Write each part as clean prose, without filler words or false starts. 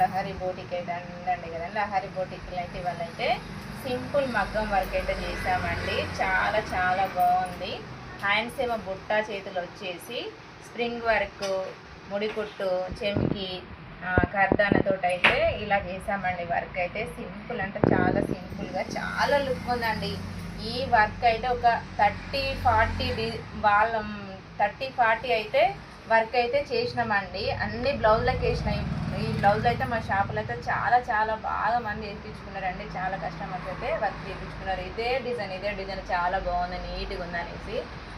Lahari boutique అయితే అండి కదండి. లహరి బోటిక్లో అయితే ఇవాళ అయితే సింపుల్ మగ్గం వర్క్ అయితే చేసామండి. చాలా చాలా బాగుంది. హ్యాండ్స్ ఏమో బుట్ట, చేతులు వచ్చేసి స్ప్రింగ్ వర్క్, ముడికుట్టు, చెమికి, కర్దానతో అయితే ఇలా చేసామండి. వర్క్ అయితే సింపుల్ అంటే చాలా సింపుల్గా చాలా లుక్ ఉందండి. ఈ వర్క్ అయితే ఒక 30-40 వాళ్ళ 30-40 అయితే వర్క్ అయితే చేసినామండి. అన్ని బ్లౌజ్లకు వేసినాయి. ఈ బ్లౌజ్ అయితే మా షాపులో అయితే చాలా చాలా బాగా మంది వేయించుకున్నారండి. చాలా కస్టమర్స్ అయితే వర్క్ చేయించుకున్నారు. ఇదే డిజైన్ చాలా బాగుంది, నీట్గా ఉందనేసి.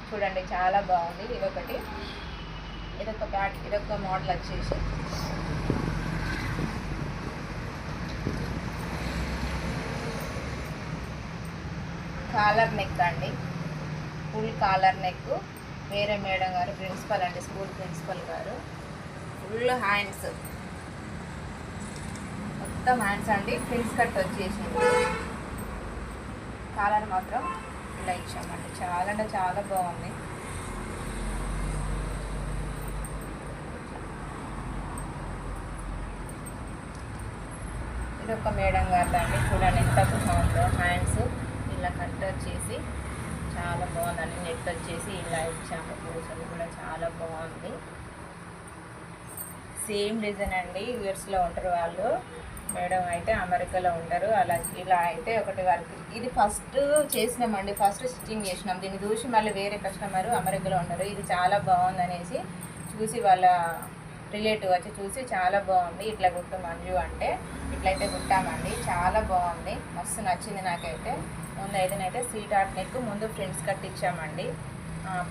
చూడండి చాలా బాగుంది. ఇదొక మోడల్ వచ్చేసి కాలర్ నెక్ అండి. Full collar neck. వేరే మేడం గారు ప్రిన్సిపల్ అండి, స్కూల్ ప్రిన్సిపల్ గారు. ఫుల్ హ్యాండ్స్, మొత్తం హ్యాండ్స్ అండి. ప్రిన్స్ కట్ వచ్చేసింది. కాలర్ మాత్రం ఇలా ఇచ్చామండి. చాలా అంటే చాలా బాగుంది. ఇది ఒక మేడం గారు అండి. చూడండి ఎంత బాగుందో. హ్యాండ్స్ ఇలా కట్ వచ్చేసి చాలా బాగుందండి. నెట్ వచ్చేసి ఇలా ఇచ్చాము. పూసలు కూడా చాలా బాగుంది. సేమ్ డిజైన్ అండి. యూఎస్లో ఉంటారు వాళ్ళు. మేడం అయితే అమెరికాలో ఉంటారు. ఇలా అయితే ఒకటి వర్క్. ఇది ఫస్ట్ చేసినామండి, ఫస్ట్ స్టిచ్చింగ్ చేసినాం. దీన్ని చూసి మళ్ళీ వేరే కస్టమర్ అమెరికాలో ఉన్నారు, ఇది చాలా బాగుంది అనేసి చూసి వాళ్ళ రిలేటివ్ వచ్చి చూసి చాలా బాగుంది, ఇట్లా కుట్టు మంజు అంటే ఇట్లయితే కుట్టామండి. చాలా బాగుంది, మస్తు నచ్చింది నాకైతే. ముందు అయితేనైతే స్వీట్ హార్ట్ నెక్, ముందు ఫ్రిల్స్ కట్ ఇచ్చామండి,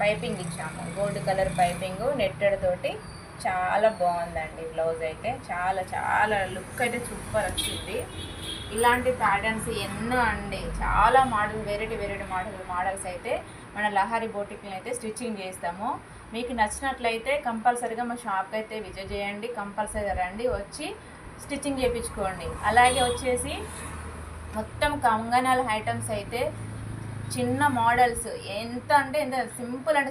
పైపింగ్ ఇచ్చాము, గోల్డ్ కలర్ పైపింగ్ నెట్టెడ్ తోటి. చాలా బాగుందండి బ్లౌజ్ అయితే. చాలా చాలా లుక్ అయితే సూపర్ వచ్చింది. ఇలాంటి ప్యాటర్న్స్ ఎన్నో అండి, చాలా వెరైటీ మోడల్స్ అయితే మన లహరి బోటిక్ని అయితే స్టిచ్చింగ్ చేస్తాము. మీకు నచ్చినట్లయితే కంపల్సరీగా మా షాప్కి అయితే విజిట్ చేయండి. కంపల్సరీగా రండి, వచ్చి స్టిచ్చింగ్ చేయించుకోండి. అలాగే వచ్చేసి మొత్తం కంగనాల ఐటమ్స్ అయితే చిన్న మోడల్స్ ఎంత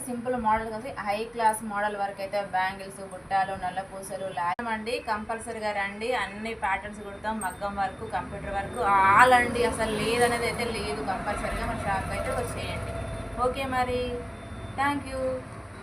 simple model kasi high class modal వరకు అయితే బ్యాంగిల్స్, బుట్టాలు, నల్ల పూసలు లాంటి కంపల్సరీగా రండి. అన్ని ప్యాటర్న్స్ కుడతాం, మగ్గం వర్క్, కంప్యూటర్ వర్క్ ఆల్ అండి. అసలు లేదనేది అయితే లేదు. కంపల్సరీగా మన షాప్ అయితే వచ్చేయండి. ఓకే మరి, థ్యాంక్ యూ.